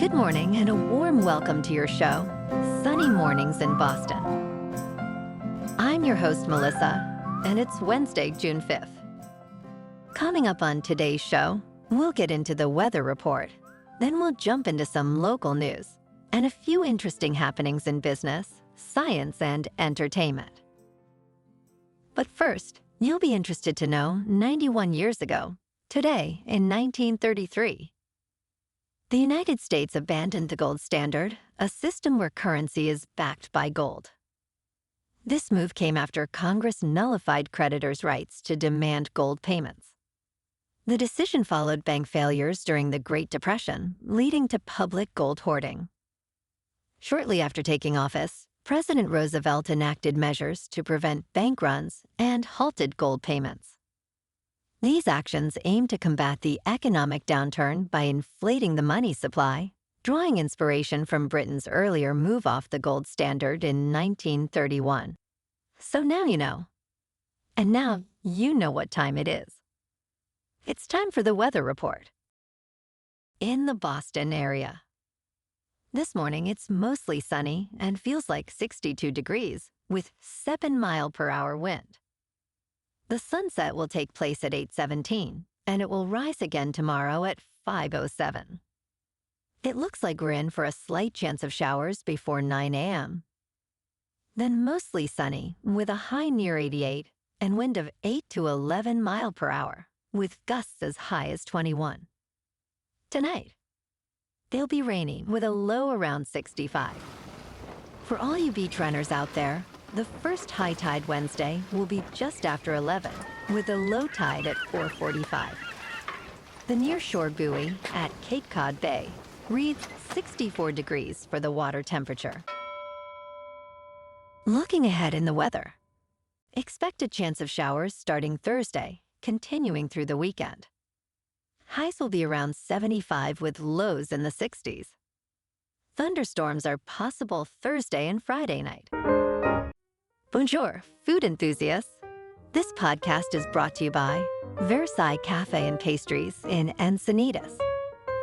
Good morning and a warm welcome to your show, Sunny Mornings in Boston. I'm your host, Melissa, and it's Wednesday, June 5th. Coming up on today's show, we'll get into the weather report. Then we'll jump into some local news and a few interesting happenings in business, science, and entertainment. But first, you'll be interested to know 91 years ago, today in 1933, the United States abandoned the gold standard, a system where currency is backed by gold. This move came after Congress nullified creditors' rights to demand gold payments. The decision followed bank failures during the Great Depression, leading to public gold hoarding. Shortly after taking office, President Roosevelt enacted measures to prevent bank runs and halted gold payments. These actions aim to combat the economic downturn by inflating the money supply, drawing inspiration from Britain's earlier move off the gold standard in 1931. So now you know. And now you know what time it is. It's time for the weather report. In the Boston area. This morning it's mostly sunny and feels like 62 degrees with 7-mile-per-hour wind. The sunset will take place at 8:17, and it will rise again tomorrow at 5:07. It looks like we're in for a slight chance of showers before 9 a.m. Then mostly sunny, with a high near 88 and wind of 8 to 11 mile per hour, with gusts as high as 21. Tonight, they'll be rainy with a low around 65. For all you beach runners out there, the first high tide Wednesday will be just after 11, with a low tide at 4:45. The nearshore buoy at Cape Cod Bay reads 64 degrees for the water temperature. Looking ahead in the weather, expect a chance of showers starting Thursday, continuing through the weekend. Highs will be around 75 with lows in the 60s. Thunderstorms are possible Thursday and Friday night. Bonjour, food enthusiasts. This podcast is brought to you by Versailles Cafe and Pastries in Encinitas.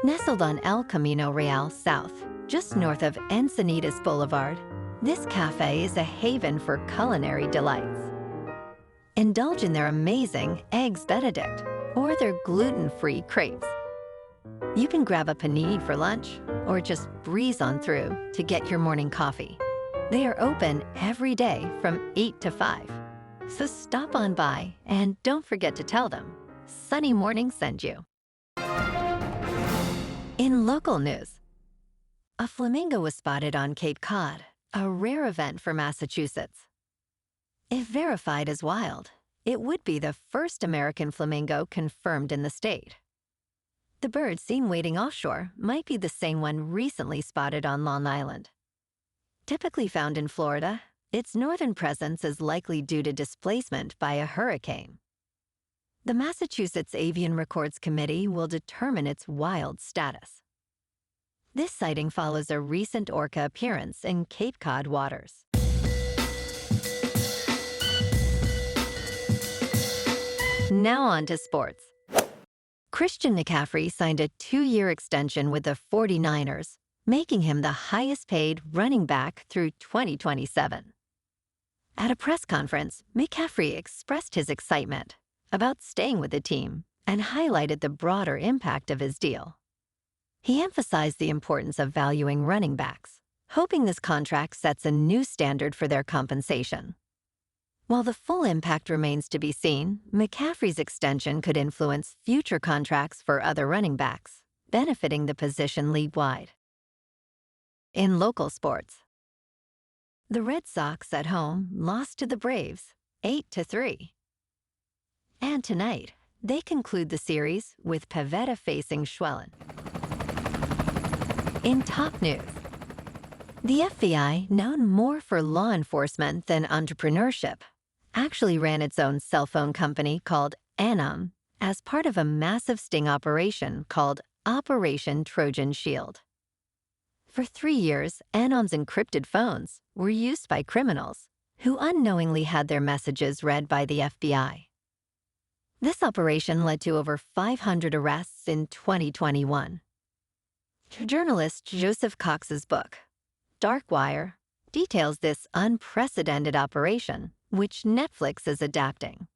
Nestled on El Camino Real South, just north of Encinitas Boulevard, this cafe is a haven for culinary delights. Indulge in their amazing Eggs Benedict or their gluten-free crepes. You can grab a panini for lunch or just breeze on through to get your morning coffee. They are open every day from 8 to 5. So stop on by and don't forget to tell them Sunny Morning sent you. In local news, a flamingo was spotted on Cape Cod, a rare event for Massachusetts. If verified as wild, it would be the first American flamingo confirmed in the state. The bird seen wading offshore might be the same one recently spotted on Long Island. Typically found in Florida, its northern presence is likely due to displacement by a hurricane. The Massachusetts Avian Records Committee will determine its wild status. This sighting follows a recent orca appearance in Cape Cod waters. Now on to sports. Christian McCaffrey signed a 2-year extension with the 49ers, making him the highest-paid running back through 2027. At a press conference, McCaffrey expressed his excitement about staying with the team and highlighted the broader impact of his deal. He emphasized the importance of valuing running backs, hoping this contract sets a new standard for their compensation. While the full impact remains to be seen, McCaffrey's extension could influence future contracts for other running backs, benefiting the position league-wide. In local sports, the Red Sox at home lost to the Braves 8-3. And tonight, they conclude the series with Pavetta facing Schwellen. In top news, the FBI, known more for law enforcement than entrepreneurship, actually ran its own cell phone company called Anom as part of a massive sting operation called Operation Trojan Shield. For 3 years, Anom's encrypted phones were used by criminals who unknowingly had their messages read by the FBI. This operation led to over 500 arrests in 2021. Journalist Joseph Cox's book, Dark Wire, details this unprecedented operation, which Netflix is adapting.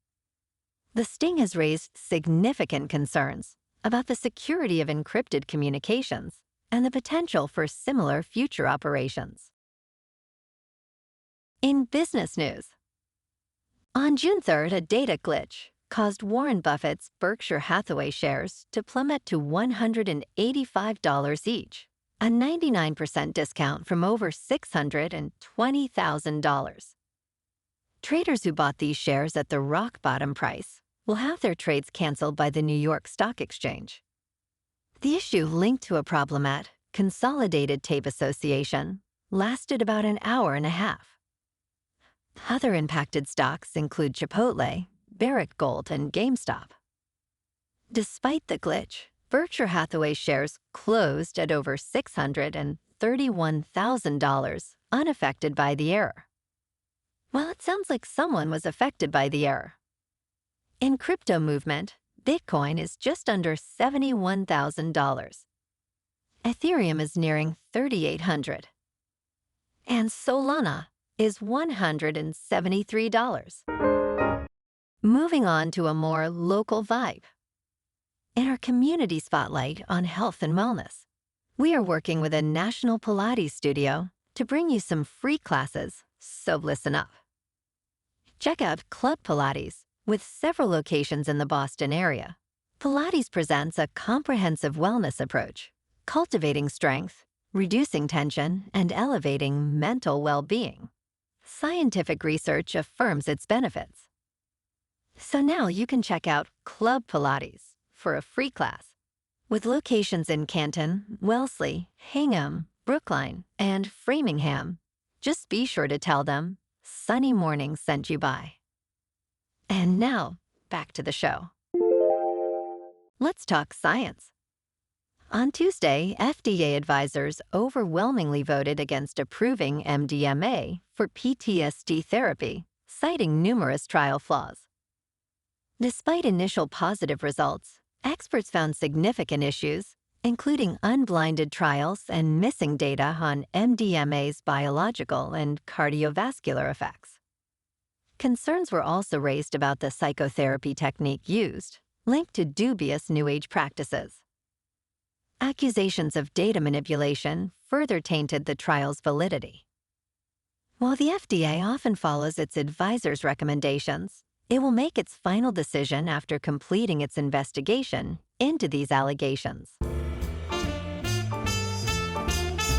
The sting has raised significant concerns about the security of encrypted communications and the potential for similar future operations. In business news, on June 3rd, a data glitch caused Warren Buffett's Berkshire Hathaway shares to plummet to $185 each, a 99% discount from over $620,000. Traders who bought these shares at the rock bottom price will have their trades canceled by the New York Stock Exchange. The issue linked to a problem at Consolidated Tape Association lasted about an hour and a half. Other impacted stocks include Chipotle, Barrick Gold, and GameStop. Despite the glitch, Berkshire Hathaway shares closed at over $631,000, unaffected by the error. Well, it sounds like someone was affected by the error. In crypto movement, Bitcoin is just under $71,000. Ethereum is nearing $3,800. And Solana is $173. Moving on to a more local vibe. In our community spotlight on health and wellness, we are working with a national Pilates studio to bring you some free classes, so listen up. Check out Club Pilates, with several locations in the Boston area. Pilates presents a comprehensive wellness approach, cultivating strength, reducing tension, and elevating mental well-being. Scientific research affirms its benefits. So now you can check out Club Pilates for a free class. With locations in Canton, Wellesley, Hingham, Brookline, and Framingham, just be sure to tell them Sunny Mornings sent you by. And now, back to the show. Let's talk science. On Tuesday, FDA advisors overwhelmingly voted against approving MDMA for PTSD therapy, citing numerous trial flaws. Despite initial positive results, experts found significant issues, including unblinded trials and missing data on MDMA's biological and cardiovascular effects. Concerns were also raised about the psychotherapy technique used, linked to dubious New Age practices. Accusations of data manipulation further tainted the trial's validity. While the FDA often follows its advisors' recommendations, it will make its final decision after completing its investigation into these allegations.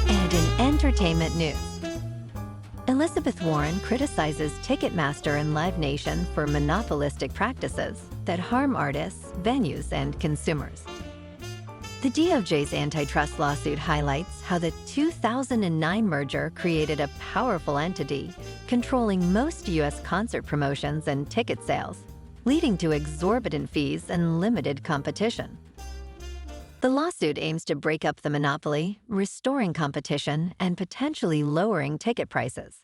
And in entertainment news, Elizabeth Warren criticizes Ticketmaster and Live Nation for monopolistic practices that harm artists, venues, and consumers. The DOJ's antitrust lawsuit highlights how the 2009 merger created a powerful entity controlling most U.S. concert promotions and ticket sales, leading to exorbitant fees and limited competition. The lawsuit aims to break up the monopoly, restoring competition, and potentially lowering ticket prices.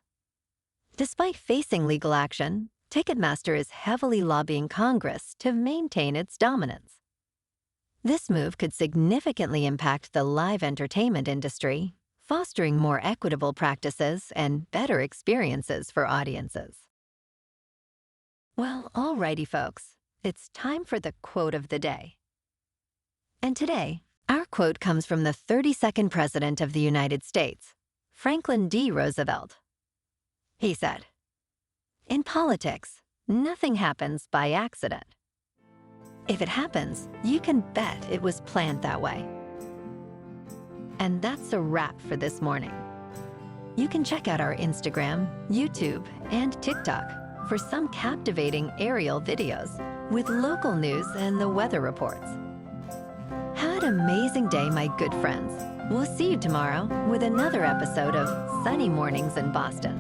Despite facing legal action, Ticketmaster is heavily lobbying Congress to maintain its dominance. This move could significantly impact the live entertainment industry, fostering more equitable practices and better experiences for audiences. Well, alrighty, folks, it's time for the quote of the day. And today, our quote comes from the 32nd President of the United States, Franklin D. Roosevelt. He said, "In politics, nothing happens by accident. If it happens, you can bet it was planned that way." And that's a wrap for this morning. You can check out our Instagram, YouTube, and TikTok for some captivating aerial videos with local news and the weather reports. Have an amazing day, my good friends. We'll see you tomorrow with another episode of Sunny Mornings in Boston.